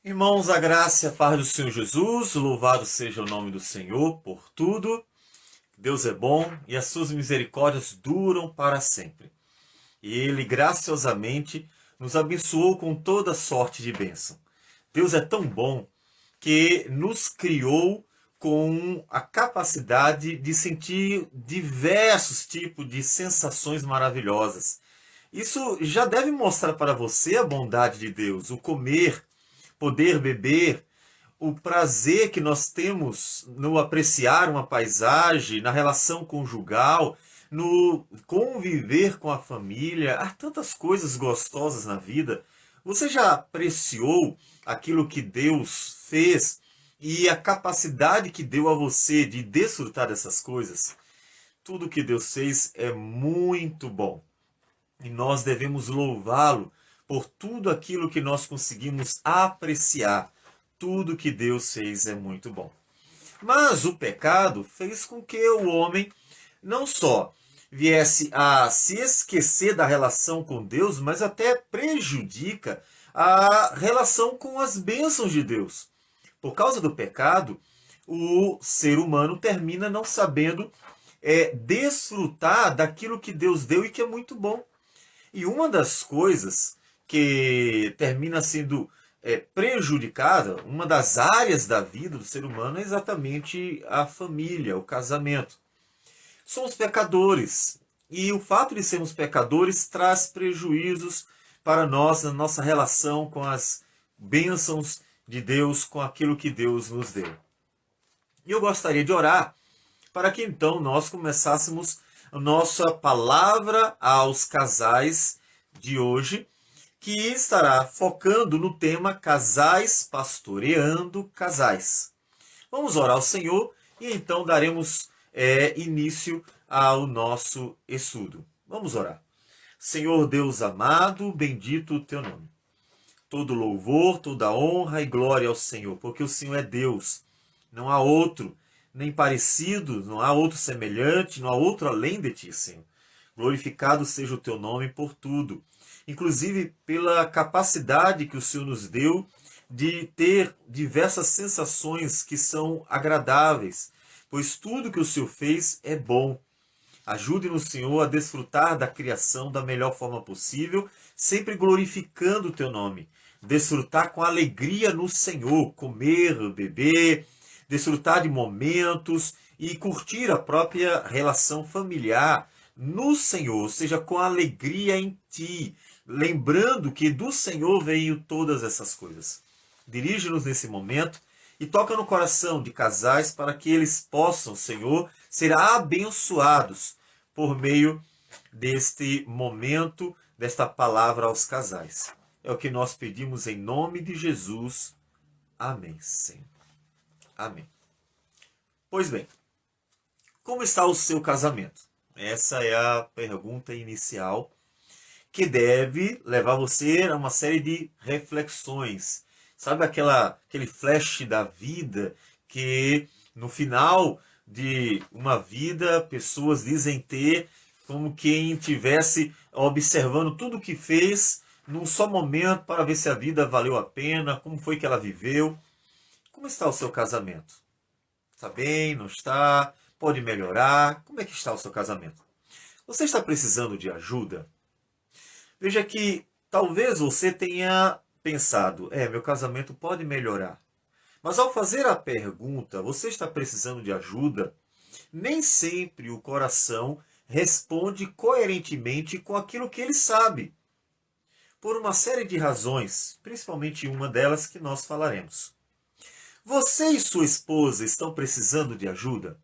Irmãos, a graça e a paz do Senhor Jesus, louvado seja o nome do Senhor por tudo. Deus é bom e as suas misericórdias duram para sempre. E Ele graciosamente nos abençoou com toda sorte de bênção. Deus é tão bom que nos criou com a capacidade de sentir diversos tipos de sensações maravilhosas. Isso já deve mostrar para você a bondade de Deus, o comer, poder beber, o prazer que nós temos no apreciar uma paisagem, na relação conjugal, no conviver com a família. Há tantas coisas gostosas na vida. Você já apreciou aquilo que Deus fez e a capacidade que deu a você de desfrutar dessas coisas? Tudo que Deus fez é muito bom e nós devemos louvá-lo por tudo aquilo que nós conseguimos apreciar. Tudo que Deus fez é muito bom. Mas o pecado fez com que o homem não só viesse a se esquecer da relação com Deus, mas até prejudica a relação com as bênçãos de Deus. Por causa do pecado, o ser humano termina não sabendo desfrutar daquilo que Deus deu e que é muito bom. E uma das coisas que termina sendo prejudicada, uma das áreas da vida do ser humano é exatamente a família, o casamento. Somos pecadores e o fato de sermos pecadores traz prejuízos para nós na nossa relação com as bênçãos de Deus, com aquilo que Deus nos deu. E eu gostaria de orar para que então nós começássemos a nossa palavra aos casais de hoje, que estará focando no tema Casais Pastoreando Casais. Vamos orar ao Senhor e então daremos início ao nosso estudo. Vamos orar. Senhor Deus amado, bendito o teu nome. Todo louvor, toda honra e glória ao Senhor, porque o Senhor é Deus. Não há outro, nem parecido, não há outro semelhante, não há outro além de ti, Senhor. Glorificado seja o teu nome por tudo, inclusive pela capacidade que o Senhor nos deu de ter diversas sensações que são agradáveis, pois tudo que o Senhor fez é bom. Ajude-nos, Senhor, a desfrutar da criação da melhor forma possível, sempre glorificando o teu nome. Desfrutar com alegria no Senhor, comer, beber, desfrutar de momentos e curtir a própria relação familiar no Senhor, ou seja, com alegria em ti, lembrando que do Senhor veio todas essas coisas. Dirige-nos nesse momento e toca no coração de casais para que eles possam, Senhor, ser abençoados por meio deste momento, desta palavra aos casais. É o que nós pedimos em nome de Jesus. Amém, Senhor. Amém. Pois bem, como está o seu casamento? Essa é a pergunta inicial que deve levar você a uma série de reflexões. Sabe aquele flash da vida que no final de uma vida pessoas dizem ter como quem estivesse observando tudo o que fez num só momento para ver se a vida valeu a pena, como foi que ela viveu. Como está o seu casamento? Está bem? Não está? Pode melhorar? Como é que está o seu casamento? Você está precisando de ajuda? Veja que talvez você tenha pensado, meu casamento pode melhorar. Mas ao fazer a pergunta, você está precisando de ajuda? Nem sempre o coração responde coerentemente com aquilo que ele sabe. Por uma série de razões, principalmente uma delas que nós falaremos. Você e sua esposa estão precisando de ajuda?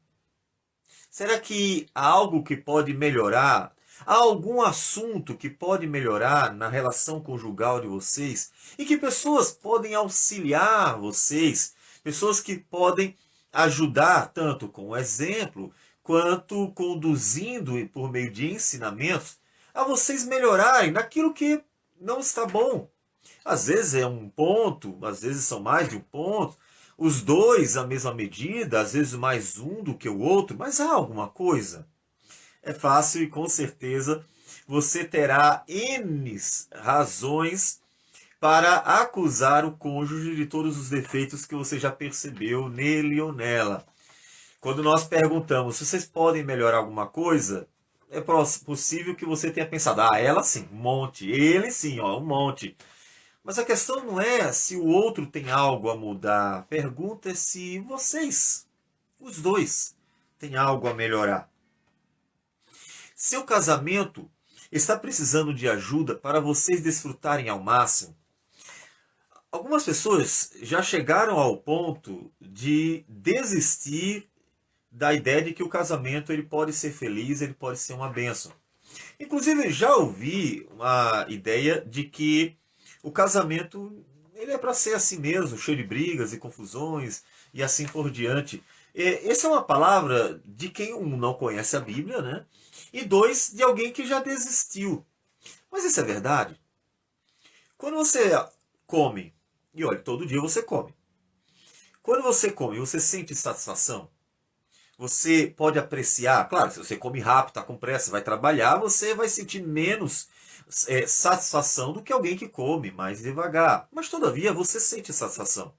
Será que há algo que pode melhorar? Há algum assunto que pode melhorar na relação conjugal de vocês? E que pessoas podem auxiliar vocês? Pessoas que podem ajudar tanto com o exemplo, quanto conduzindo por meio de ensinamentos a vocês melhorarem naquilo que não está bom. Às vezes é um ponto, às vezes são mais de um ponto, os dois a mesma medida, às vezes mais um do que o outro, mas há alguma coisa. É fácil e com certeza você terá N razões para acusar o cônjuge de todos os defeitos que você já percebeu nele ou nela. Quando nós perguntamos se vocês podem melhorar alguma coisa, é possível que você tenha pensado, ela sim, um monte, ele sim, um monte. Mas a questão não é se o outro tem algo a mudar, a pergunta é se vocês, os dois, têm algo a melhorar. Seu casamento está precisando de ajuda para vocês desfrutarem ao máximo. Algumas pessoas já chegaram ao ponto de desistir da ideia de que o casamento ele pode ser feliz, ele pode ser uma bênção. Inclusive, já ouvi uma ideia de que o casamento ele é para ser assim mesmo, cheio de brigas e confusões e assim por diante. Essa é uma palavra de quem, um, não conhece a Bíblia, né? E dois, de alguém que já desistiu. Mas isso é verdade? Quando você come, e olha, todo dia você come. Quando você come, você sente satisfação? Você pode apreciar, claro, se você come rápido, está com pressa, vai trabalhar, você vai sentir menos satisfação do que alguém que come mais devagar. Mas todavia você sente satisfação.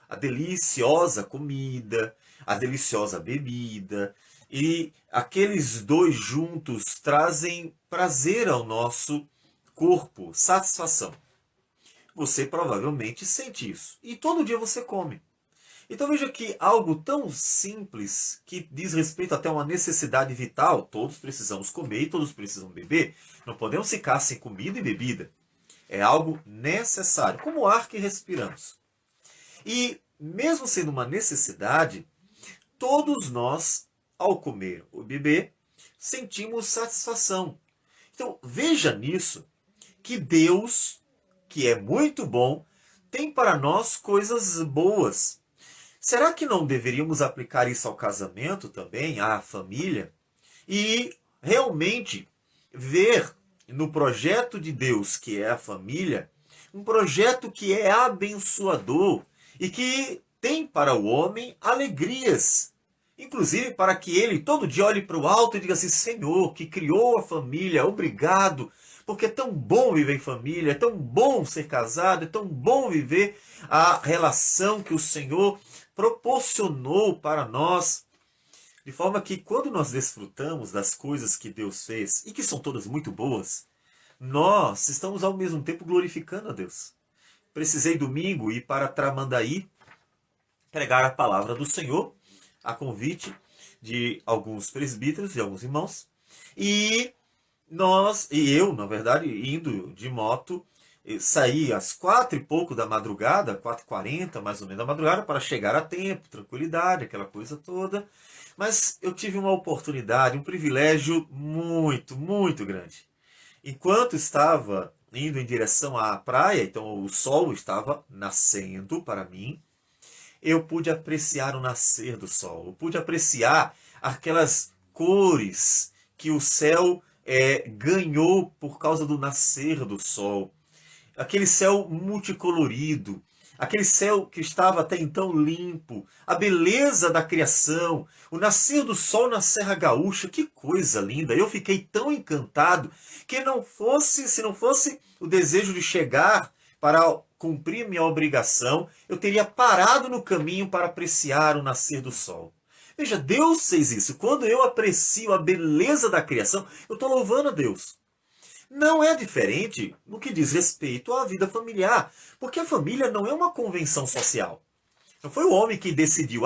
A deliciosa comida, a deliciosa bebida e aqueles dois juntos trazem prazer ao nosso corpo, satisfação. Você provavelmente sente isso. E todo dia você come. Então veja que algo tão simples, que diz respeito até a uma necessidade vital, todos precisamos comer e todos precisam beber, não podemos ficar sem comida e bebida. É algo necessário, como o ar que respiramos. E mesmo sendo uma necessidade, todos nós, ao comer ou beber, sentimos satisfação. Então veja nisso que Deus, que é muito bom, tem para nós coisas boas. Será que não deveríamos aplicar isso ao casamento também, à família? E realmente ver no projeto de Deus, que é a família, um projeto que é abençoador e que tem para o homem alegrias. Inclusive para que ele todo dia olhe para o alto e diga assim, Senhor, que criou a família, obrigado, porque é tão bom viver em família, é tão bom ser casado, é tão bom viver a relação que o Senhor proporcionou para nós, de forma que quando nós desfrutamos das coisas que Deus fez, e que são todas muito boas, nós estamos ao mesmo tempo glorificando a Deus. Precisei domingo ir para Tramandaí pregar a palavra do Senhor, a convite de alguns presbíteros e alguns irmãos, e eu, na verdade, indo de moto, saí às 4 e pouco da madrugada, 4h40 mais ou menos da madrugada, para chegar a tempo, tranquilidade, aquela coisa toda. Mas eu tive uma oportunidade, um privilégio muito, muito grande. Enquanto estava indo em direção à praia, então o sol estava nascendo para mim, eu pude apreciar o nascer do sol, eu pude apreciar aquelas cores que o céu ganhou por causa do nascer do sol. Aquele céu multicolorido, aquele céu que estava até então limpo, a beleza da criação, o nascer do sol na Serra Gaúcha, que coisa linda! Eu fiquei tão encantado que se não fosse o desejo de chegar para cumprir minha obrigação, eu teria parado no caminho para apreciar o nascer do sol. Veja, Deus fez isso. Quando eu aprecio a beleza da criação, eu estou louvando a Deus. Não é diferente no que diz respeito à vida familiar, porque a família não é uma convenção social. Não foi o homem que decidiu,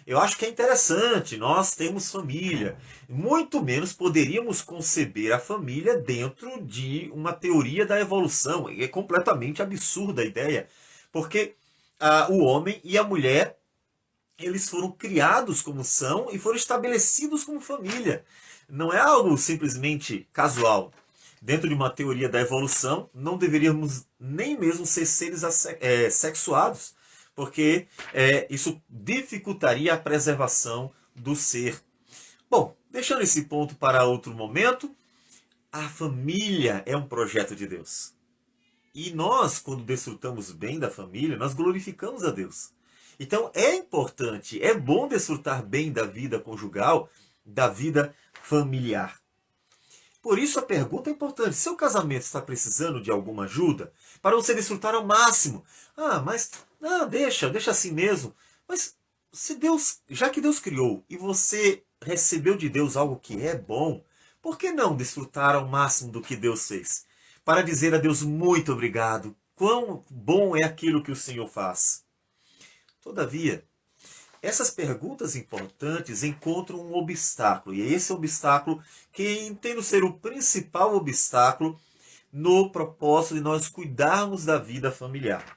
eu acho que é interessante, nós temos família. Muito menos poderíamos conceber a família dentro de uma teoria da evolução. É completamente absurda a ideia, porque o homem e a mulher, eles foram criados como são e foram estabelecidos como família. Não é algo simplesmente casual. Dentro de uma teoria da evolução, não deveríamos nem mesmo ser seres sexuados, porque isso dificultaria a preservação do ser. Bom, deixando esse ponto para outro momento, a família é um projeto de Deus. E nós, quando desfrutamos bem da família, nós glorificamos a Deus. Então é importante, é bom desfrutar bem da vida conjugal, da vida familiar. Por isso a pergunta é importante. Seu casamento está precisando de alguma ajuda? Para você desfrutar ao máximo. Mas deixa assim mesmo. Mas se Deus, já que Deus criou e você recebeu de Deus algo que é bom, por que não desfrutar ao máximo do que Deus fez? Para dizer a Deus muito obrigado. Quão bom é aquilo que o Senhor faz. Todavia, essas perguntas importantes encontram um obstáculo, e é esse obstáculo que entendo ser o principal obstáculo no propósito de nós cuidarmos da vida familiar.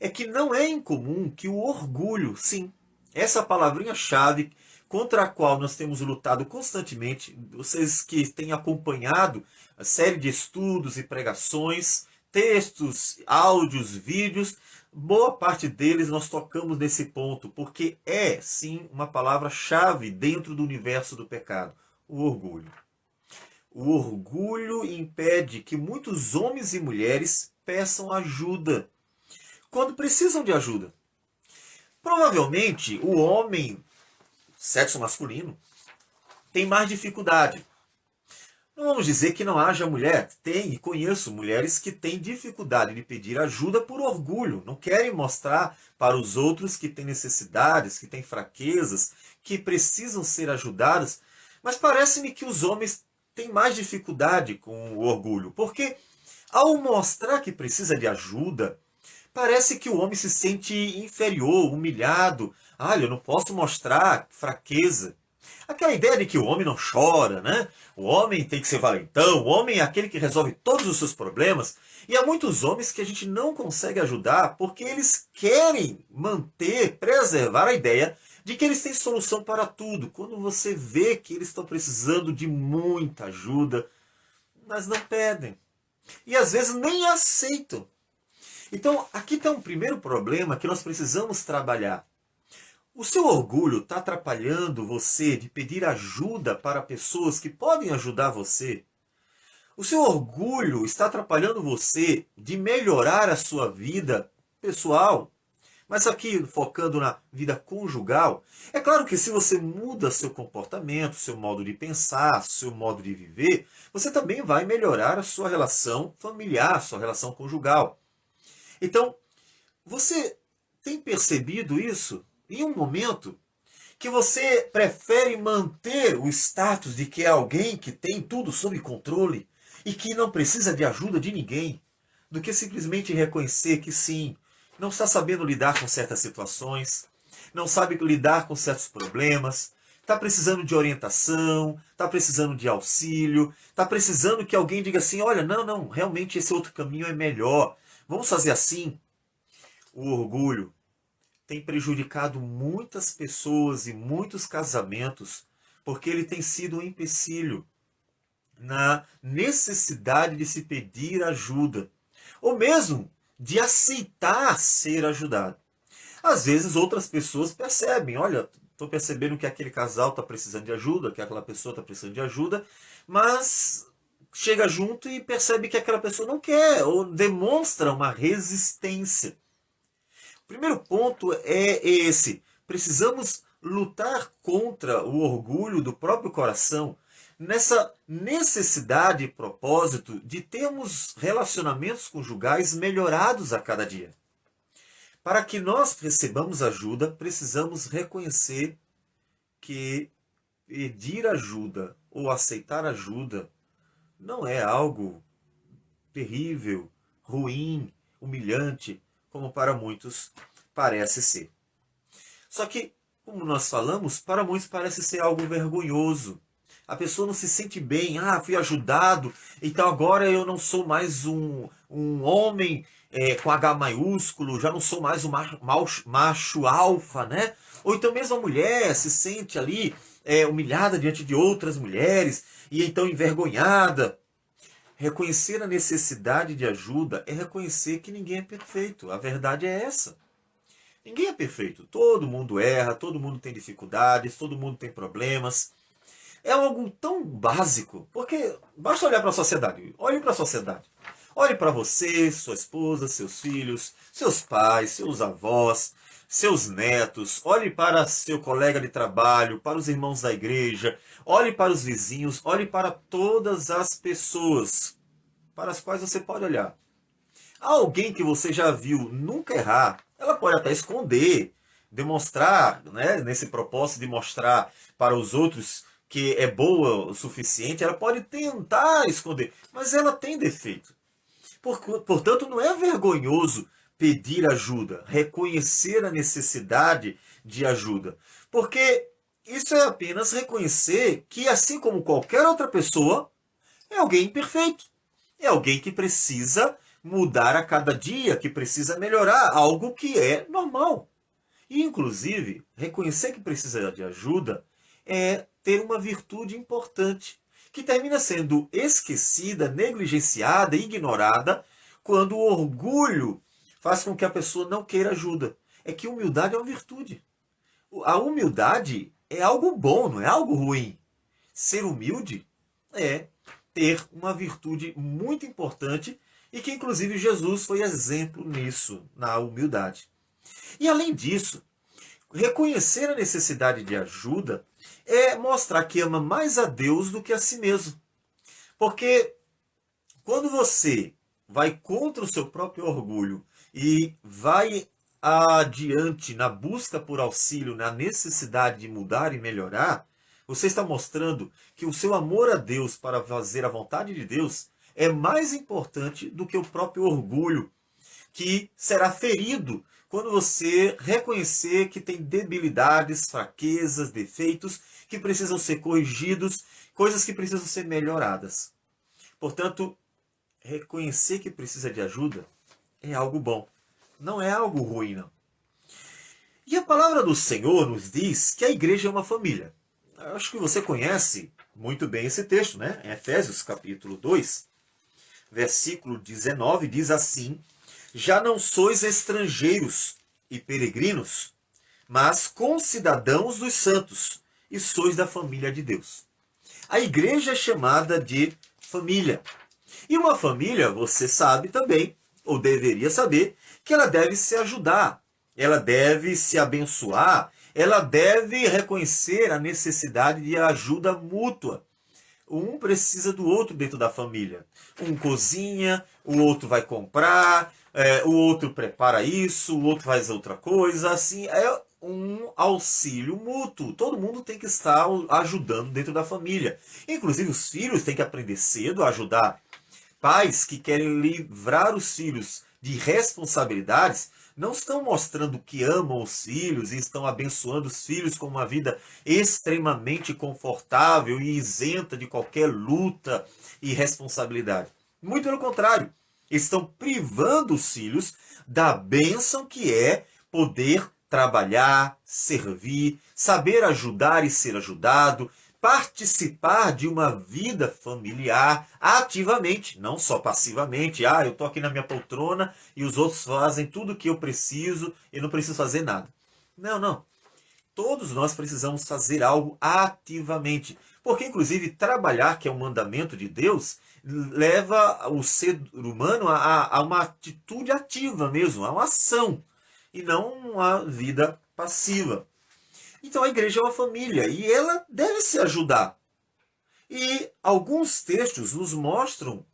É que não é incomum que o orgulho, sim, essa palavrinha-chave contra a qual nós temos lutado constantemente, vocês que têm acompanhado a série de estudos e pregações, textos, áudios, vídeos, boa parte deles nós tocamos nesse ponto, porque é, sim, uma palavra-chave dentro do universo do pecado, o orgulho. O orgulho impede que muitos homens e mulheres peçam ajuda quando precisam de ajuda. Provavelmente o homem, sexo masculino, tem mais dificuldade. Não vamos dizer que não haja mulher. Tem, e conheço mulheres que têm dificuldade de pedir ajuda por orgulho. Não querem mostrar para os outros que têm necessidades, que têm fraquezas, que precisam ser ajudadas. Mas parece-me que os homens têm mais dificuldade com o orgulho. Porque ao mostrar que precisa de ajuda, parece que o homem se sente inferior, humilhado. Eu não posso mostrar fraqueza. Aquela ideia de que o homem não chora, né? O homem tem que ser valentão, o homem é aquele que resolve todos os seus problemas. E há muitos homens que a gente não consegue ajudar porque eles querem manter, preservar a ideia de que eles têm solução para tudo. Quando você vê que eles estão precisando de muita ajuda, mas não pedem. E às vezes nem aceitam. Então, aqui está um primeiro problema que nós precisamos trabalhar. O seu orgulho está atrapalhando você de pedir ajuda para pessoas que podem ajudar você? O seu orgulho está atrapalhando você de melhorar a sua vida pessoal? Mas aqui focando na vida conjugal, é claro que se você muda seu comportamento, seu modo de pensar, seu modo de viver, você também vai melhorar a sua relação familiar, sua relação conjugal. Então, você tem percebido isso? Em um momento que você prefere manter o status de que é alguém que tem tudo sob controle e que não precisa de ajuda de ninguém, do que simplesmente reconhecer que sim, não está sabendo lidar com certas situações, não sabe lidar com certos problemas, está precisando de orientação, está precisando de auxílio, está precisando que alguém diga assim, olha, não, realmente esse outro caminho é melhor, vamos fazer assim. O orgulho tem prejudicado muitas pessoas e muitos casamentos porque ele tem sido um empecilho na necessidade de se pedir ajuda ou mesmo de aceitar ser ajudado. Às vezes outras pessoas percebem, olha, estou percebendo que aquele casal está precisando de ajuda, que aquela pessoa está precisando de ajuda, mas chega junto e percebe que aquela pessoa não quer ou demonstra uma resistência. O primeiro ponto é esse. Precisamos lutar contra o orgulho do próprio coração, nessa necessidade e propósito de termos relacionamentos conjugais melhorados a cada dia. Para que nós recebamos ajuda, precisamos reconhecer que pedir ajuda ou aceitar ajuda não é algo terrível, ruim, humilhante, como para muitos parece ser. Só que, como nós falamos, para muitos parece ser algo vergonhoso. A pessoa não se sente bem, fui ajudado, então agora eu não sou mais um homem com H maiúsculo, já não sou mais um macho alfa, né? Ou então mesmo a mulher se sente ali humilhada diante de outras mulheres, e então envergonhada. Reconhecer a necessidade de ajuda é reconhecer que ninguém é perfeito. A verdade é essa. Ninguém é perfeito. Todo mundo erra, todo mundo tem dificuldades, todo mundo tem problemas. É algo tão básico, porque basta olhar para a sociedade. Olhe para a sociedade. Olhe para você, sua esposa, seus filhos, seus pais, seus avós. seus netos, olhe para seu colega de trabalho, para os irmãos da igreja, olhe para os vizinhos, olhe para todas as pessoas para as quais você pode olhar. Alguém que você já viu nunca errar, ela pode até esconder, demonstrar, né, nesse propósito de mostrar para os outros que é boa o suficiente, ela pode tentar esconder, mas ela tem defeito. Portanto, não é vergonhoso pedir ajuda, reconhecer a necessidade de ajuda, porque isso é apenas reconhecer que, assim como qualquer outra pessoa, é alguém imperfeito, é alguém que precisa mudar a cada dia, que precisa melhorar, algo que é normal. E, inclusive, reconhecer que precisa de ajuda é ter uma virtude importante, que termina sendo esquecida, negligenciada, ignorada, quando o orgulho faz com que a pessoa não queira ajuda. É que humildade é uma virtude. A humildade é algo bom, não é algo ruim. Ser humilde é ter uma virtude muito importante e que, inclusive, Jesus foi exemplo nisso, na humildade. E, além disso, reconhecer a necessidade de ajuda é mostrar que ama mais a Deus do que a si mesmo. Porque quando você vai contra o seu próprio orgulho e vai adiante na busca por auxílio, na necessidade de mudar e melhorar, você está mostrando que o seu amor a Deus para fazer a vontade de Deus é mais importante do que o próprio orgulho, que será ferido quando você reconhecer que tem debilidades, fraquezas, defeitos que precisam ser corrigidos, coisas que precisam ser melhoradas. Portanto, reconhecer que precisa de ajuda é algo bom, não é algo ruim, não. E a palavra do Senhor nos diz que a igreja é uma família. Eu acho que você conhece muito bem esse texto, né? Em Efésios capítulo 2, versículo 19, diz assim: já não sois estrangeiros e peregrinos, mas concidadãos dos santos, e sois da família de Deus. A igreja é chamada de família. E uma família, você sabe também, ou deveria saber, que ela deve se ajudar, ela deve se abençoar, ela deve reconhecer a necessidade de ajuda mútua. Um precisa do outro dentro da família. Um cozinha, o outro vai comprar, o outro prepara isso, o outro faz outra coisa. Assim, é um auxílio mútuo. Todo mundo tem que estar ajudando dentro da família. Inclusive os filhos têm que aprender cedo a ajudar. Pais que querem livrar os filhos de responsabilidades não estão mostrando que amam os filhos e estão abençoando os filhos com uma vida extremamente confortável e isenta de qualquer luta e responsabilidade. Muito pelo contrário, estão privando os filhos da bênção que é poder trabalhar, servir, saber ajudar e ser ajudado, participar de uma vida familiar ativamente, não só passivamente. Eu estou aqui na minha poltrona e os outros fazem tudo o que eu preciso e não preciso fazer nada. Não, não. Todos nós precisamos fazer algo ativamente. Porque, inclusive, trabalhar, que é um mandamento de Deus, leva o ser humano a uma atitude ativa mesmo, a uma ação, e não uma vida passiva. Então a igreja é uma família e ela deve se ajudar. E alguns textos nos mostram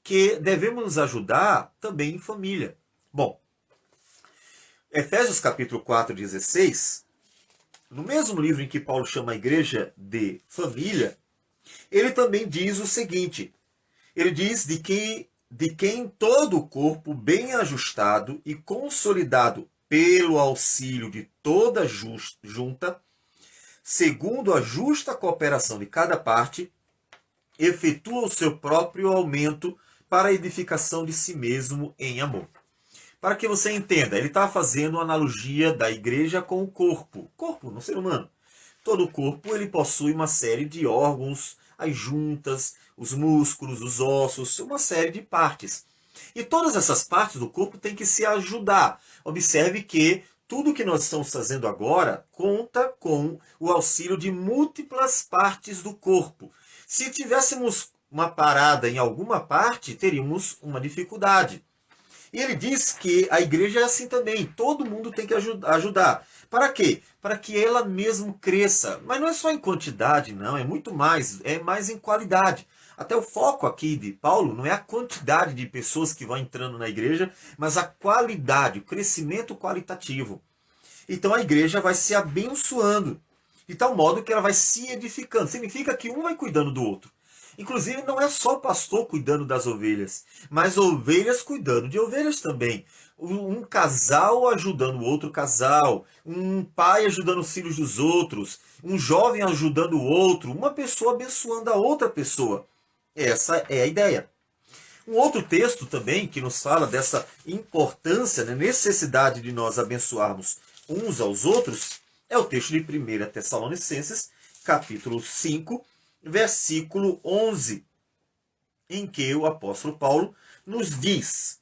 que devemos nos ajudar também em família. Bom, Efésios capítulo 4, 16, no mesmo livro em que Paulo chama a igreja de família, ele também diz o seguinte, ele diz de quem todo o corpo bem ajustado e consolidado pelo auxílio de toda junta, segundo a justa cooperação de cada parte, efetua o seu próprio aumento para a edificação de si mesmo em amor. Para que você entenda, ele está fazendo uma analogia da igreja com o corpo. Corpo no ser humano. Todo o corpo ele possui uma série de órgãos, as juntas, os músculos, os ossos, uma série de partes. E todas essas partes do corpo têm que se ajudar. Observe que tudo que nós estamos fazendo agora conta com o auxílio de múltiplas partes do corpo. Se tivéssemos uma parada em alguma parte, teríamos uma dificuldade. E ele diz que a igreja é assim também, todo mundo tem que ajudar. Para quê? Para que ela mesmo cresça. Mas não é só em quantidade, não, é muito mais, é mais em qualidade. Até o foco aqui de Paulo não é a quantidade de pessoas que vão entrando na igreja, mas a qualidade, o crescimento qualitativo. Então a igreja vai se abençoando, de tal modo que ela vai se edificando. Significa que um vai cuidando do outro. Inclusive, não é só o pastor cuidando das ovelhas, mas ovelhas cuidando de ovelhas também. Um casal ajudando o outro casal, um pai ajudando os filhos dos outros, um jovem ajudando o outro, uma pessoa abençoando a outra pessoa. Essa é a ideia. Um outro texto também que nos fala dessa importância, né, necessidade de nós abençoarmos uns aos outros, é o texto de 1 Tessalonicenses, capítulo 5, versículo 11, em que o apóstolo Paulo nos diz: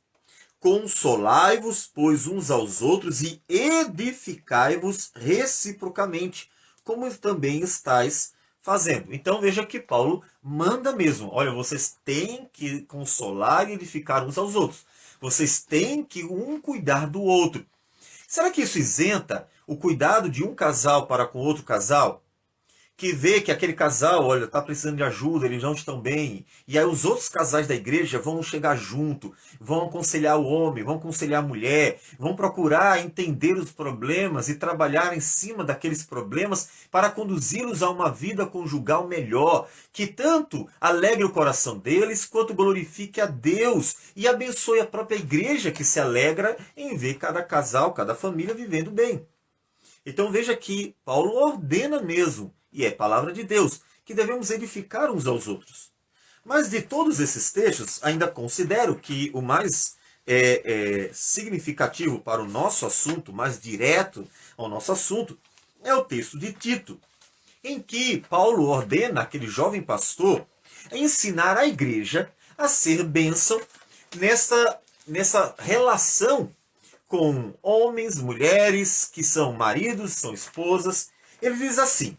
consolai-vos, pois, uns aos outros e edificai-vos reciprocamente, como também estáis fazendo. Então veja que Paulo manda mesmo: olha, vocês têm que consolar e edificar uns aos outros. Vocês têm que um cuidar do outro. Será que isso isenta o cuidado de um casal para com outro casal? Que vê que aquele casal, olha, está precisando de ajuda, eles não estão bem. E aí os outros casais da igreja vão chegar junto, vão aconselhar o homem, vão aconselhar a mulher, vão procurar entender os problemas e trabalhar em cima daqueles problemas para conduzi-los a uma vida conjugal melhor, que tanto alegre o coração deles, quanto glorifique a Deus e abençoe a própria igreja, que se alegra em ver cada casal, cada família vivendo bem. Então veja que Paulo ordena mesmo, e é palavra de Deus, que devemos edificar uns aos outros. Mas de todos esses textos, ainda considero que o mais significativo para o nosso assunto, mais direto ao nosso assunto, é o texto de Tito, em que Paulo ordena aquele jovem pastor a ensinar a igreja a ser bênção nessa relação com homens, mulheres, que são maridos, são esposas. Ele diz assim: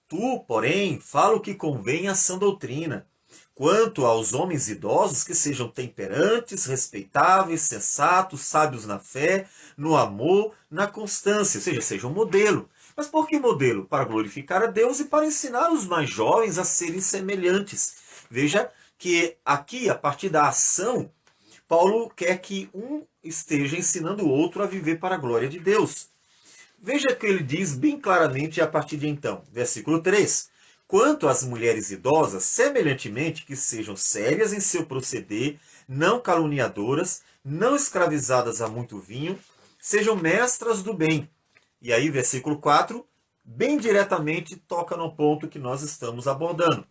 tu, porém, fala o que convém à sã doutrina. Quanto aos homens idosos, que sejam temperantes, respeitáveis, sensatos, sábios na fé, no amor, na constância, ou seja, sejam modelo. Mas por que modelo? Para glorificar a Deus e para ensinar os mais jovens a serem semelhantes. Veja que aqui, a partir da ação, Paulo quer que um esteja ensinando o outro a viver para a glória de Deus. Veja que ele diz bem claramente a partir de então, versículo 3. Quanto às mulheres idosas, semelhantemente que sejam sérias em seu proceder, não caluniadoras, não escravizadas a muito vinho, sejam mestras do bem. E aí, versículo 4, bem diretamente toca no ponto que nós estamos abordando,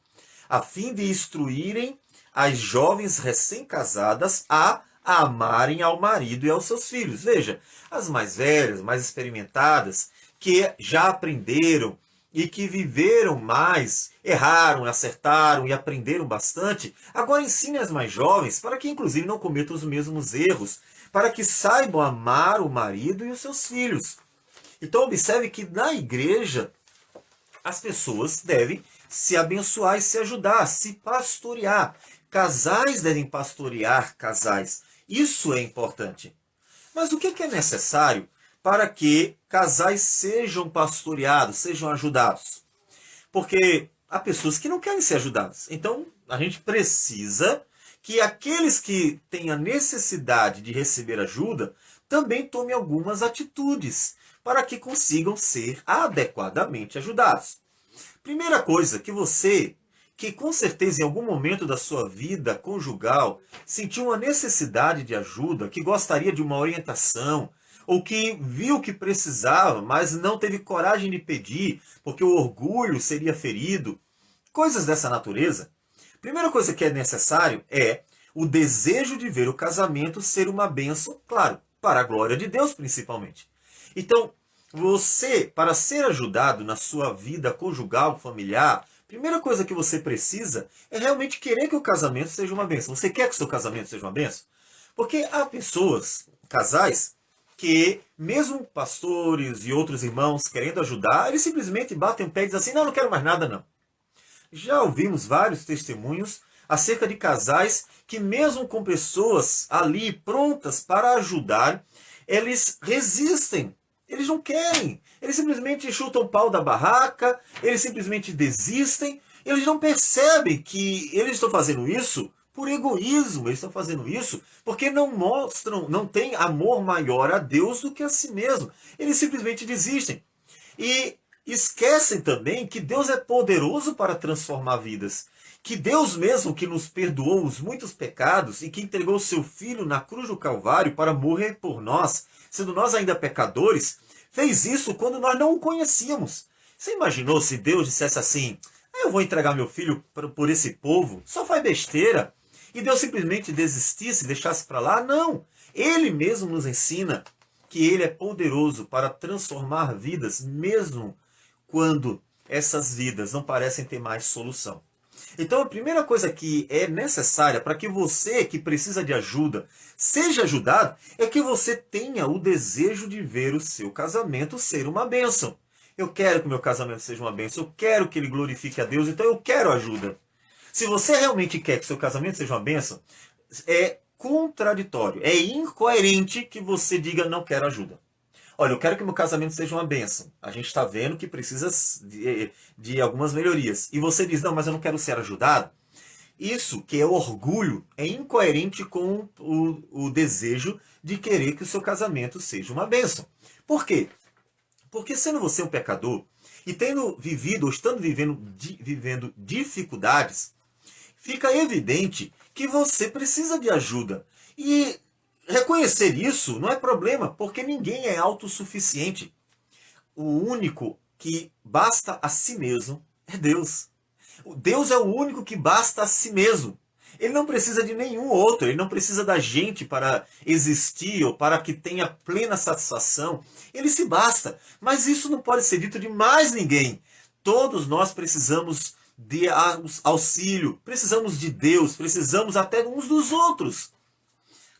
a fim de instruírem as jovens recém-casadas a amarem ao marido e aos seus filhos. Veja, as mais velhas, mais experimentadas, que já aprenderam e que viveram mais, erraram, acertaram e aprenderam bastante, agora ensine as mais jovens para que inclusive não cometam os mesmos erros, para que saibam amar o marido e os seus filhos. Então observe que na igreja as pessoas devem se abençoar e se ajudar, se pastorear. Casais devem pastorear casais. Isso é importante. Mas o que é necessário para que casais sejam pastoreados, sejam ajudados? Porque há pessoas que não querem ser ajudadas. Então, a gente precisa que aqueles que têm a necessidade de receber ajuda também tomem algumas atitudes para que consigam ser adequadamente ajudados. Primeira coisa, que com certeza em algum momento da sua vida conjugal sentiu uma necessidade de ajuda, que gostaria de uma orientação, ou que viu que precisava, mas não teve coragem de pedir, porque o orgulho seria ferido, coisas dessa natureza. Primeira coisa que é necessário é o desejo de ver o casamento ser uma bênção, claro, para a glória de Deus principalmente. Então, você, para ser ajudado na sua vida conjugal, familiar, primeira coisa que você precisa é realmente querer que o casamento seja uma bênção. Você quer que o seu casamento seja uma bênção? Porque há pessoas, casais, que mesmo pastores e outros irmãos querendo ajudar, eles simplesmente batem o pé e dizem assim: não quero mais nada não. Já ouvimos vários testemunhos acerca de casais que mesmo com pessoas ali prontas para ajudar, eles resistem. Eles não querem. Eles simplesmente chutam o pau da barraca, eles simplesmente desistem. Eles não percebem que eles estão fazendo isso por egoísmo. Eles estão fazendo isso porque não mostram, não têm amor maior a Deus do que a si mesmo. Eles simplesmente desistem. E esquecem também que Deus é poderoso para transformar vidas. Que Deus mesmo que nos perdoou os muitos pecados e que entregou seu Filho na cruz do Calvário para morrer por nós, sendo nós ainda pecadores, fez isso quando nós não o conhecíamos. Você imaginou se Deus dissesse assim, eu vou entregar meu filho por esse povo, só faz besteira, e Deus simplesmente desistisse, deixasse para lá? Não! Ele mesmo nos ensina que ele é poderoso para transformar vidas, mesmo quando essas vidas não parecem ter mais solução. Então a primeira coisa que é necessária para que você que precisa de ajuda seja ajudado é que você tenha o desejo de ver o seu casamento ser uma bênção. Eu quero que o meu casamento seja uma bênção, eu quero que ele glorifique a Deus, então eu quero ajuda. Se você realmente quer que o seu casamento seja uma bênção, é contraditório, é incoerente que você diga não quero ajuda. Olha, eu quero que meu casamento seja uma bênção. A gente está vendo que precisa de algumas melhorias. E você diz, não, mas eu não quero ser ajudado. Isso, que é orgulho, é incoerente com o desejo de querer que o seu casamento seja uma bênção. Por quê? Porque sendo você um pecador e tendo vivido ou estando vivendo dificuldades, fica evidente que você precisa de ajuda. E reconhecer isso não é problema, porque ninguém é autossuficiente. O único que basta a si mesmo é Deus. Deus é o único que basta a si mesmo. Ele não precisa de nenhum outro, ele não precisa da gente para existir ou para que tenha plena satisfação. Ele se basta. Mas isso não pode ser dito de mais ninguém. Todos nós precisamos de auxílio, precisamos de Deus, precisamos até uns dos outros.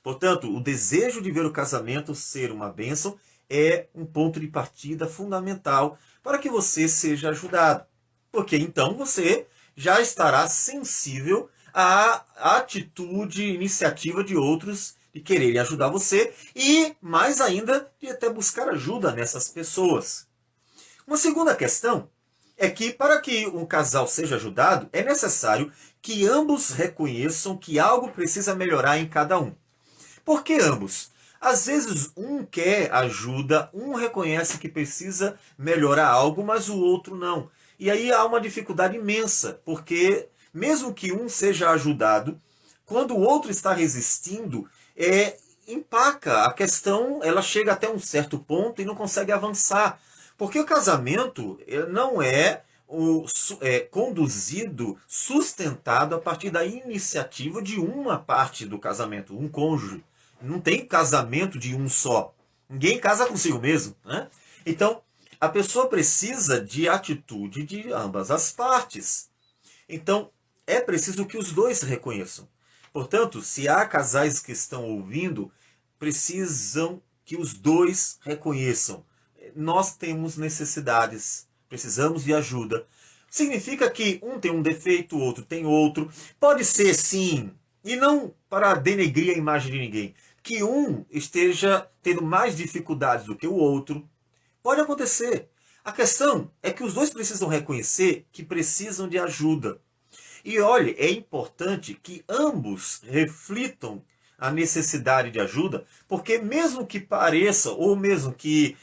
Portanto, o desejo de ver o casamento ser uma bênção é um ponto de partida fundamental para que você seja ajudado. Porque então você já estará sensível à atitude, iniciativa de outros de quererem ajudar você e, mais ainda, de até buscar ajuda nessas pessoas. Uma segunda questão é que, para que um casal seja ajudado, é necessário que ambos reconheçam que algo precisa melhorar em cada um. Por que ambos? Às vezes um quer ajuda, um reconhece que precisa melhorar algo, mas o outro não. E aí há uma dificuldade imensa, porque mesmo que um seja ajudado, quando o outro está resistindo, empaca. A questão ela chega até um certo ponto e não consegue avançar. Porque o casamento não é conduzido, sustentado a partir da iniciativa de uma parte do casamento, um cônjuge. Não tem casamento de um só. Ninguém casa consigo mesmo, né? Então, a pessoa precisa de atitude de ambas as partes. Então, é preciso que os dois se reconheçam. Portanto, se há casais que estão ouvindo, precisam que os dois reconheçam. Nós temos necessidades, precisamos de ajuda. Significa que um tem um defeito, o outro tem outro. Pode ser, sim, e não para denegrir a imagem de ninguém, que um esteja tendo mais dificuldades do que o outro. Pode acontecer. A questão é que os dois precisam reconhecer que precisam de ajuda. E olhe, é importante que ambos reflitam a necessidade de ajuda, porque mesmo que pareça, ou mesmo que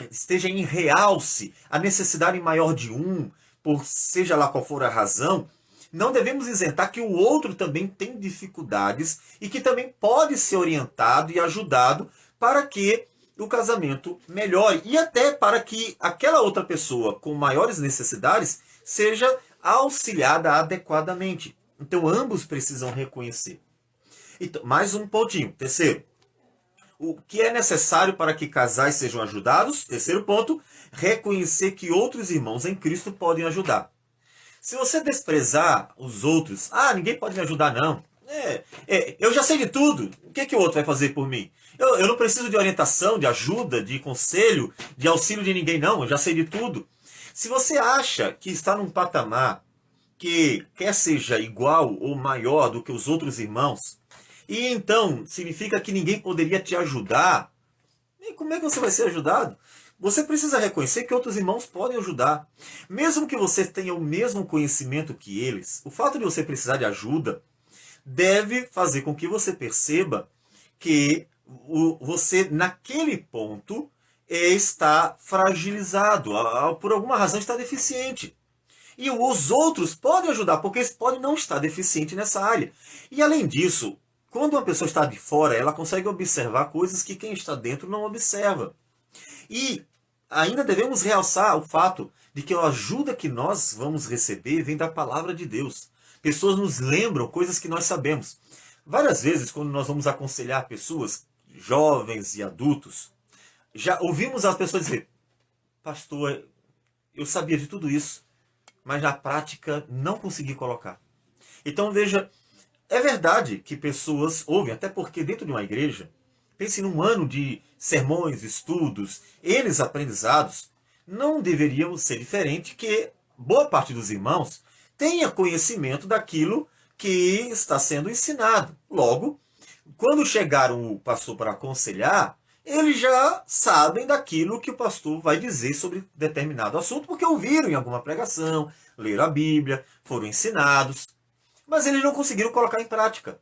esteja em realce a necessidade maior de um, por seja lá qual for a razão, não devemos isentar que o outro também tem dificuldades e que também pode ser orientado e ajudado para que o casamento melhore e até para que aquela outra pessoa com maiores necessidades seja auxiliada adequadamente. Então ambos precisam reconhecer. Então, mais um pontinho. Terceiro, o que é necessário para que casais sejam ajudados? Terceiro ponto, reconhecer que outros irmãos em Cristo podem ajudar. Se você desprezar os outros, ninguém pode me ajudar não. Eu já sei de tudo. O que o outro vai fazer por mim? Eu não preciso de orientação, de ajuda, de conselho, de auxílio de ninguém não. Eu já sei de tudo. Se você acha que está num patamar que quer seja igual ou maior do que os outros irmãos, e então significa que ninguém poderia te ajudar, e como é que você vai ser ajudado? Você precisa reconhecer que outros irmãos podem ajudar. Mesmo que você tenha o mesmo conhecimento que eles, o fato de você precisar de ajuda deve fazer com que você perceba que você, naquele ponto, está fragilizado, por alguma razão está deficiente. E os outros podem ajudar, porque eles podem não estar deficiente nessa área. E além disso, quando uma pessoa está de fora, ela consegue observar coisas que quem está dentro não observa. E ainda devemos realçar o fato de que a ajuda que nós vamos receber vem da palavra de Deus. Pessoas nos lembram coisas que nós sabemos. Várias vezes, quando nós vamos aconselhar pessoas, jovens e adultos, já ouvimos as pessoas dizer: pastor, eu sabia de tudo isso, mas na prática não consegui colocar. Então veja, é verdade que pessoas ouvem, até porque dentro de uma igreja, pense num ano de sermões, estudos, eles aprendizados, não deveriam ser diferente que boa parte dos irmãos tenha conhecimento daquilo que está sendo ensinado. Logo, quando chegar o pastor para aconselhar, eles já sabem daquilo que o pastor vai dizer sobre determinado assunto, porque ouviram em alguma pregação, leram a Bíblia, foram ensinados, mas eles não conseguiram colocar em prática.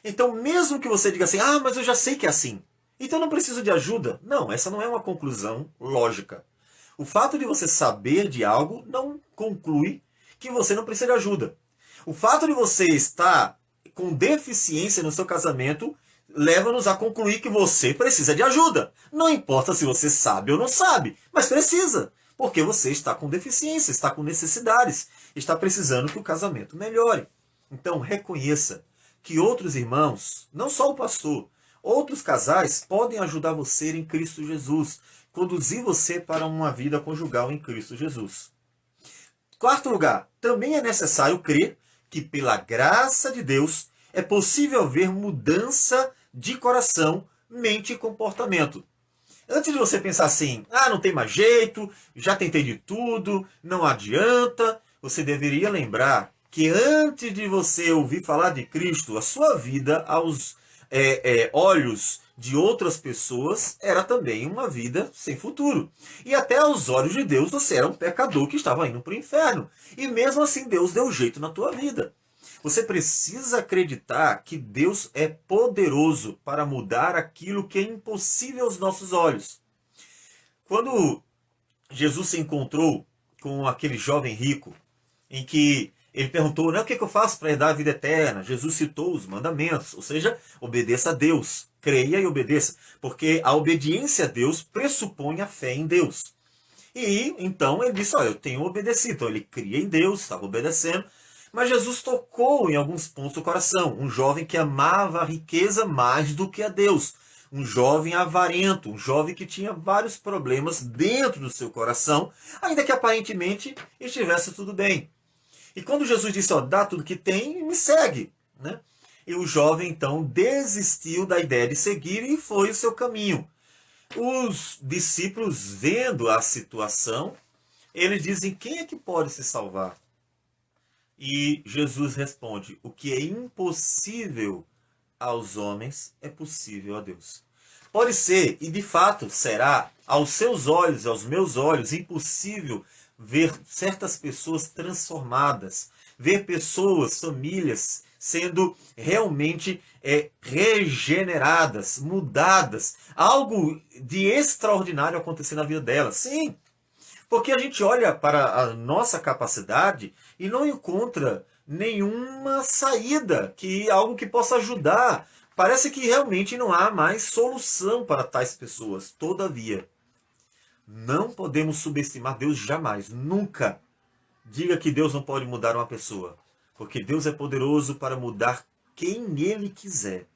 Então, mesmo que você diga assim, ah, mas eu já sei que é assim, então não preciso de ajuda. Não, essa não é uma conclusão lógica. O fato de você saber de algo não conclui que você não precisa de ajuda. O fato de você estar com deficiência no seu casamento leva-nos a concluir que você precisa de ajuda. Não importa se você sabe ou não sabe, mas precisa. Porque você está com deficiência, está com necessidades, está precisando que o casamento melhore. Então, reconheça que outros irmãos, não só o pastor, outros casais podem ajudar você em Cristo Jesus, conduzir você para uma vida conjugal em Cristo Jesus. Quarto lugar, também é necessário crer que pela graça de Deus é possível haver mudança de coração, mente e comportamento. Antes de você pensar assim, ah, não tem mais jeito, já tentei de tudo, não adianta, você deveria lembrar que antes de você ouvir falar de Cristo, a sua vida aos olhos de outras pessoas era também uma vida sem futuro. E até aos olhos de Deus você era um pecador que estava indo para o inferno. E mesmo assim Deus deu jeito na tua vida. Você precisa acreditar que Deus é poderoso para mudar aquilo que é impossível aos nossos olhos. Quando Jesus se encontrou com aquele jovem rico, em que ele perguntou, né, o que eu faço para herdar a vida eterna? Jesus citou os mandamentos, ou seja, obedeça a Deus, creia e obedeça, porque a obediência a Deus pressupõe a fé em Deus. E então ele disse, olha, eu tenho obedecido. Então ele cria em Deus, estava obedecendo, mas Jesus tocou em alguns pontos do coração. Um jovem que amava a riqueza mais do que a Deus. Um jovem avarento, um jovem que tinha vários problemas dentro do seu coração, ainda que aparentemente estivesse tudo bem. E quando Jesus disse, ó, dá tudo que tem e me segue, né? E o jovem então desistiu da ideia de seguir e foi o seu caminho. Os discípulos, vendo a situação, eles dizem, quem é que pode se salvar? E Jesus responde, o que é impossível aos homens é possível a Deus. Pode ser, e de fato será, aos seus olhos, aos meus olhos, impossível ver certas pessoas transformadas, ver pessoas, famílias sendo realmente regeneradas, mudadas, algo de extraordinário acontecer na vida delas. Sim, porque a gente olha para a nossa capacidade e não encontra nenhuma saída, algo que possa ajudar. Parece que realmente não há mais solução para tais pessoas. Todavia, não podemos subestimar Deus jamais, nunca. Diga que Deus não pode mudar uma pessoa, porque Deus é poderoso para mudar quem Ele quiser.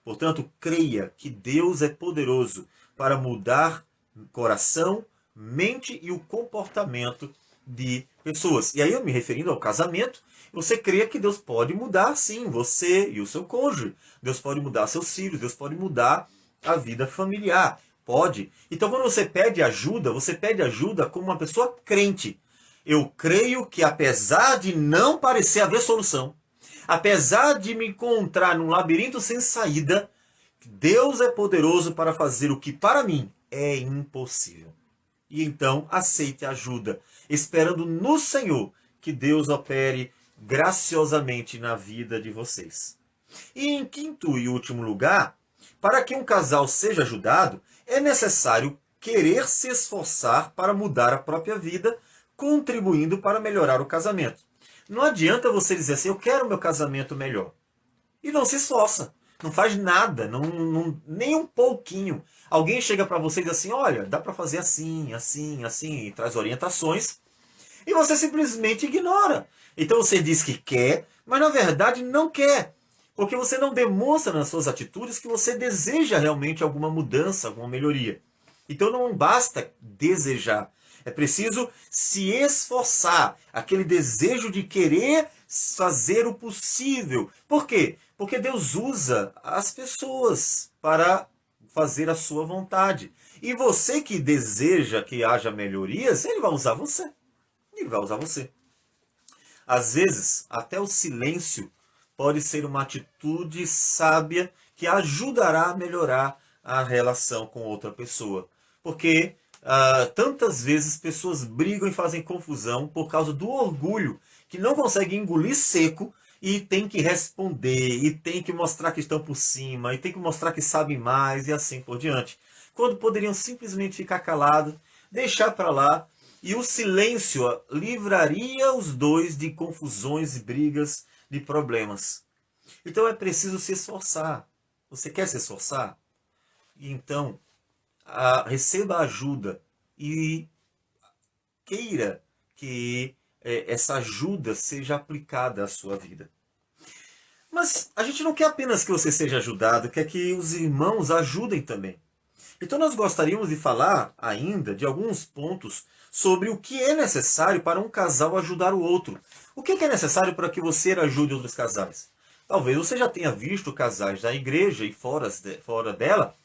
Portanto, creia que Deus é poderoso para mudar coração, mente e o comportamento de pessoas. E aí eu me referindo ao casamento, você crê que Deus pode mudar, sim, você e o seu cônjuge. Deus pode mudar seus filhos, Deus pode mudar a vida familiar. Pode. Então quando você pede ajuda como uma pessoa crente. eu creio que apesar de não parecer haver solução, apesar de me encontrar num labirinto sem saída, Deus é poderoso para fazer o que para mim é impossível. E então aceite ajuda, esperando no Senhor que Deus opere graciosamente na vida de vocês. E em quinto e último lugar, para que um casal seja ajudado, é necessário querer se esforçar para mudar a própria vida, contribuindo para melhorar o casamento. Não adianta você dizer assim, eu quero meu casamento melhor. E não se esforça, não faz nada, nem um pouquinho. Alguém chega para você e diz assim, olha, dá para fazer assim, assim, assim, e traz orientações, e você simplesmente ignora. Então você diz que quer, mas na verdade não quer. Porque você não demonstra nas suas atitudes que você deseja realmente alguma mudança, alguma melhoria. Então não basta desejar. É preciso se esforçar. Aquele desejo de querer fazer o possível. Por quê? Porque Deus usa as pessoas para fazer a sua vontade. E você que deseja que haja melhorias, Ele vai usar você. Ele vai usar você. Às vezes, até o silêncio pode ser uma atitude sábia que ajudará a melhorar a relação com outra pessoa. Porque tantas vezes pessoas brigam e fazem confusão por causa do orgulho, que não conseguem engolir seco e tem que responder, e tem que mostrar que estão por cima, e tem que mostrar que sabem mais, e assim por diante. Quando poderiam simplesmente ficar calados, deixar para lá, e o silêncio livraria os dois de confusões e brigas, de problemas. Então é preciso se esforçar. Você quer se esforçar? Então, receba ajuda e queira que essa ajuda seja aplicada à sua vida. Mas a gente não quer apenas que você seja ajudado, quer que os irmãos ajudem também. Então nós gostaríamos de falar ainda de alguns pontos sobre o que é necessário para um casal ajudar o outro. O que é necessário para que você ajude outros casais? Talvez você já tenha visto casais da igreja e fora dela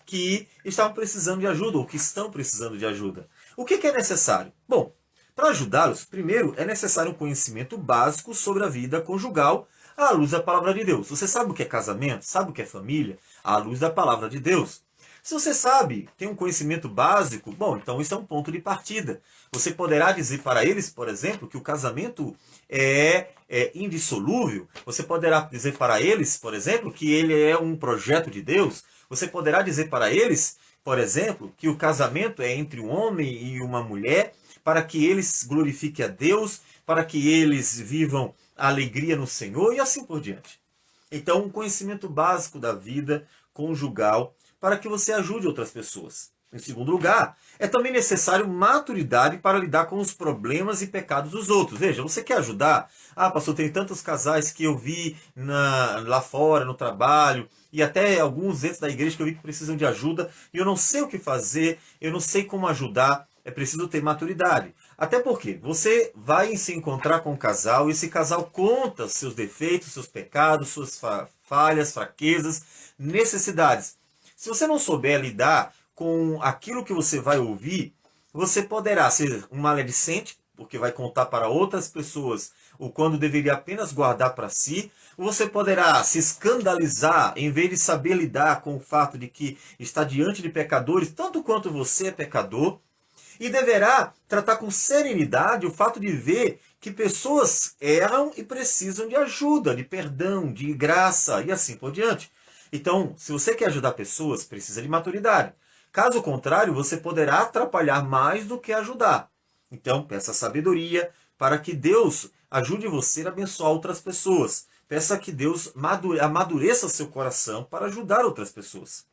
que estavam precisando de ajuda ou que estão precisando de ajuda. O que é necessário? Bom, para ajudá-los, primeiro é necessário um conhecimento básico sobre a vida conjugal à luz da palavra de Deus. Você sabe o que é casamento? Sabe o que é família? À luz da palavra de Deus. Se você sabe, tem um conhecimento básico, bom, então isso é um ponto de partida. Você poderá dizer para eles, por exemplo, que o casamento é indissolúvel. Você poderá dizer para eles, por exemplo, que ele é um projeto de Deus. Você poderá dizer para eles, por exemplo, que o casamento é entre um homem e uma mulher, para que eles glorifiquem a Deus, para que eles vivam a alegria no Senhor e assim por diante. Então, um conhecimento básico da vida conjugal para que você ajude outras pessoas. Em segundo lugar, é também necessário maturidade para lidar com os problemas e pecados dos outros. Veja, você quer ajudar? Ah, pastor, tem tantos casais que eu vi lá fora, no trabalho, e até alguns dentro da igreja que eu vi que precisam de ajuda, e eu não sei o que fazer, eu não sei como ajudar. É preciso ter maturidade. Até porque você vai se encontrar com um casal, e esse casal conta seus defeitos, seus pecados, suas falhas, fraquezas, necessidades. Se você não souber lidar com aquilo que você vai ouvir, você poderá ser um maledicente, porque vai contar para outras pessoas o quando deveria apenas guardar para si. Você poderá se escandalizar em vez de saber lidar com o fato de que está diante de pecadores, tanto quanto você é pecador. E deverá tratar com serenidade o fato de ver que pessoas erram e precisam de ajuda, de perdão, de graça e assim por diante. Então, se você quer ajudar pessoas, precisa de maturidade. Caso contrário, você poderá atrapalhar mais do que ajudar. Então, peça sabedoria para que Deus ajude você a abençoar outras pessoas. Peça que Deus amadureça seu coração para ajudar outras pessoas.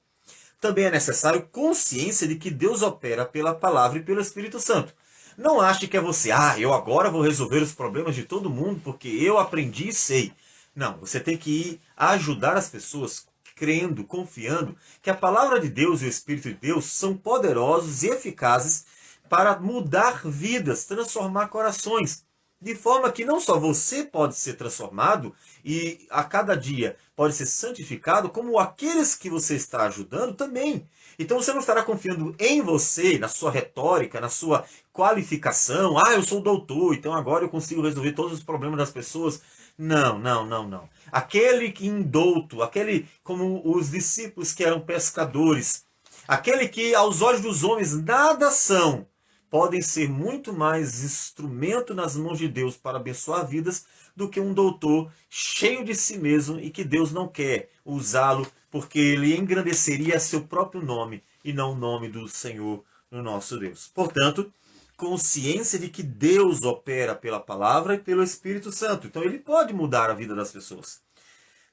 Também é necessário consciência de que Deus opera pela palavra e pelo Espírito Santo. Não ache que é você, eu agora vou resolver os problemas de todo mundo porque eu aprendi e sei. Não, você tem que ir ajudar as pessoas crendo, confiando que a palavra de Deus e o Espírito de Deus são poderosos e eficazes para mudar vidas, transformar corações. de forma que não só você pode ser transformado e a cada dia pode ser santificado, como aqueles que você está ajudando também. Então você não estará confiando em você, na sua retórica, na sua qualificação. Ah, eu sou doutor, então agora eu consigo resolver todos os problemas das pessoas. Não, não, não, não. Aquele indouto, aquele como os discípulos que eram pescadores, aquele que aos olhos dos homens nada são, podem ser muito mais instrumento nas mãos de Deus para abençoar vidas do que um doutor cheio de si mesmo e que Deus não quer usá-lo porque ele engrandeceria seu próprio nome e não o nome do Senhor, no nosso Deus. Portanto, consciência de que Deus opera pela palavra e pelo Espírito Santo. Então ele pode mudar a vida das pessoas.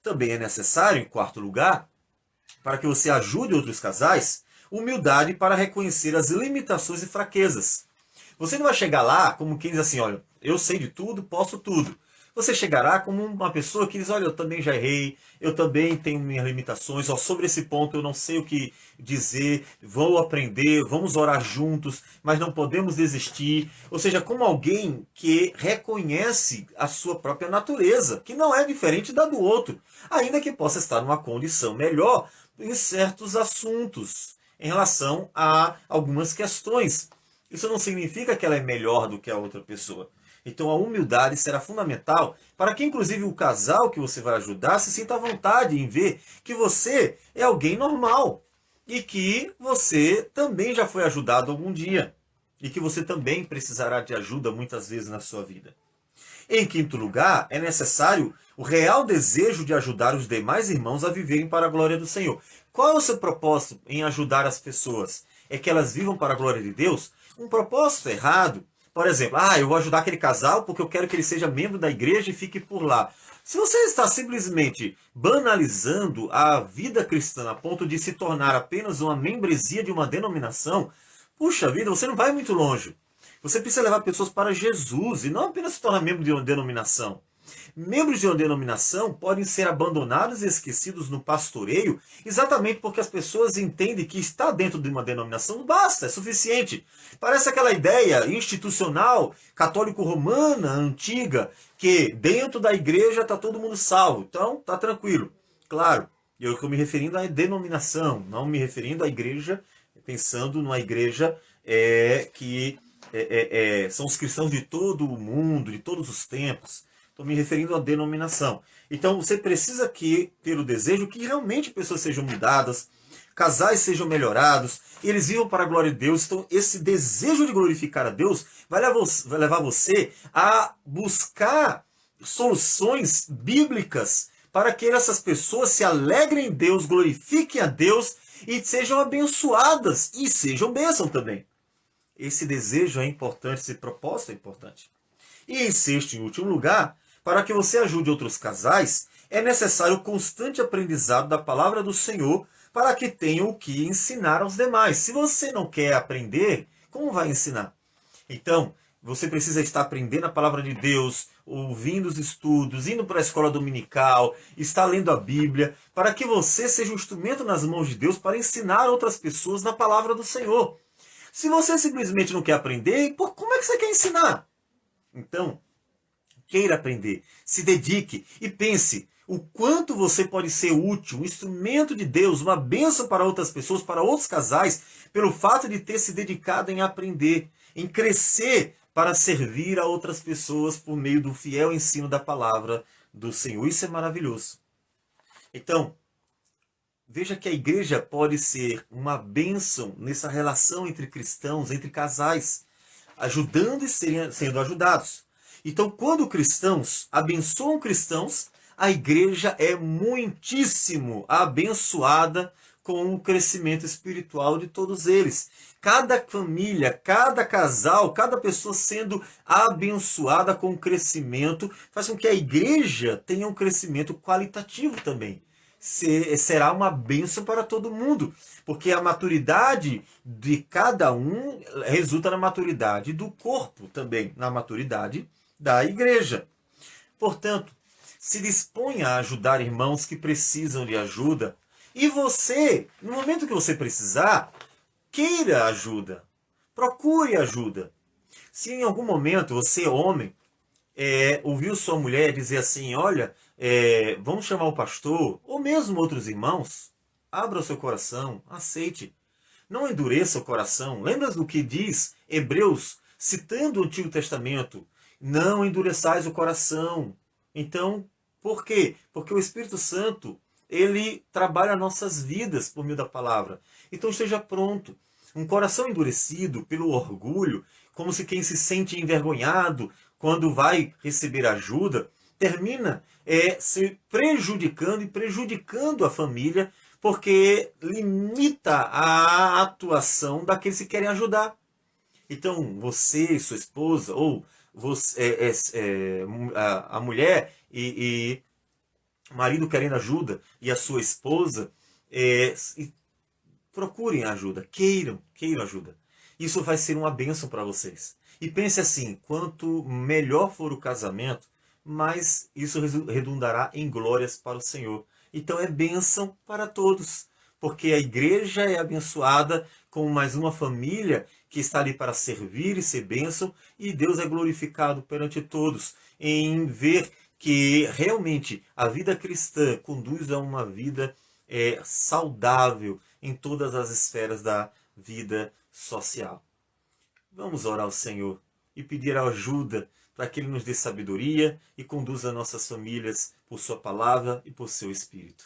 Também é necessário, em quarto lugar, para que você ajude outros casais, humildade para reconhecer as limitações e fraquezas. Você não vai chegar lá como quem diz assim, olha, eu sei de tudo, posso tudo. Você chegará como uma pessoa que diz, olha, eu também já errei, eu também tenho minhas limitações, ó, sobre esse ponto eu não sei o que dizer, vou aprender, vamos orar juntos, mas não podemos desistir. Ou seja, como alguém que reconhece a sua própria natureza, que não é diferente da do outro, ainda que possa estar numa condição melhor em certos assuntos, em relação a algumas questões. Isso não significa que ela é melhor do que a outra pessoa. Então a humildade será fundamental para que inclusive o casal que você vai ajudar se sinta à vontade em ver que você é alguém normal e que você também já foi ajudado algum dia e que você também precisará de ajuda muitas vezes na sua vida. Em quinto lugar, é necessário o real desejo de ajudar os demais irmãos a viverem para a glória do Senhor. Qual é o seu propósito em ajudar as pessoas? É que elas vivam para a glória de Deus? Um propósito errado. Por exemplo, eu vou ajudar aquele casal porque eu quero que ele seja membro da igreja e fique por lá. Se você está simplesmente banalizando a vida cristã a ponto de se tornar apenas uma membresia de uma denominação, puxa vida, você não vai muito longe. Você precisa levar pessoas para Jesus e não apenas se tornar membro de uma denominação. Membros de uma denominação podem ser abandonados e esquecidos no pastoreio exatamente porque as pessoas entendem que estar dentro de uma denominação basta, é suficiente. Parece aquela ideia institucional, católico-romana, antiga, que dentro da igreja está todo mundo salvo. Então, está tranquilo. Claro, eu estou me referindo à denominação, não me referindo à igreja, pensando numa igreja que são os cristãos de todo o mundo, de todos os tempos. Estou me referindo à denominação. Então você precisa ter o desejo que realmente pessoas sejam mudadas, casais sejam melhorados, eles vivam para a glória de Deus. Então esse desejo de glorificar a Deus vai levar você a buscar soluções bíblicas para que essas pessoas se alegrem em Deus, glorifiquem a Deus e sejam abençoadas e sejam bênção também. Esse desejo é importante, esse propósito é importante. E em sexto e último lugar, para que você ajude outros casais, é necessário o constante aprendizado da palavra do Senhor para que tenham o que ensinar aos demais. Se você não quer aprender, como vai ensinar? Então, você precisa estar aprendendo a palavra de Deus, ouvindo os estudos, indo para a escola dominical, estar lendo a Bíblia, para que você seja um instrumento nas mãos de Deus para ensinar outras pessoas na palavra do Senhor. Se você simplesmente não quer aprender, como é que você quer ensinar? Então, queira aprender, se dedique e pense o quanto você pode ser útil, um instrumento de Deus, uma bênção para outras pessoas, para outros casais, pelo fato de ter se dedicado em aprender, em crescer para servir a outras pessoas por meio do fiel ensino da palavra do Senhor. Isso é maravilhoso. Então, veja que a igreja pode ser uma bênção nessa relação entre cristãos, entre casais, ajudando e sendo ajudados. Então, quando cristãos abençoam cristãos, a igreja é muitíssimo abençoada com o crescimento espiritual de todos eles. Cada família, cada casal, cada pessoa sendo abençoada com o crescimento, faz com que a igreja tenha um crescimento qualitativo também. Será uma bênção para todo mundo, porque a maturidade de cada um resulta na maturidade do corpo também, na maturidade da igreja. Portanto, se disponha a ajudar irmãos que precisam de ajuda, e você, no momento que você precisar, queira ajuda, procure ajuda. Se em algum momento você, homem, ouviu sua mulher dizer assim, olha, vamos chamar o pastor, ou mesmo outros irmãos, abra o seu coração, aceite. Não endureça o coração. Lembra do que diz Hebreus, citando o Antigo Testamento? Não endureçais o coração. Então, por quê? Porque o Espírito Santo, ele trabalha nossas vidas por meio da palavra. Então esteja pronto. Um coração endurecido pelo orgulho, como se quem se sente envergonhado quando vai receber ajuda, termina se prejudicando e prejudicando a família, porque limita a atuação daqueles que querem ajudar. Então, você e sua esposa, ou você, a mulher e o marido querendo ajuda, e a sua esposa, procurem ajuda, queiram ajuda. Isso vai ser uma bênção para vocês. E pense assim, quanto melhor for o casamento, mais isso redundará em glórias para o Senhor. Então é bênção para todos, porque a igreja é abençoada com mais uma família que está ali para servir e ser bênção, e Deus é glorificado perante todos em ver que realmente a vida cristã conduz a uma vida saudável em todas as esferas da vida social. Vamos orar ao Senhor e pedir ajuda para que Ele nos dê sabedoria e conduza nossas famílias por Sua palavra e por Seu Espírito.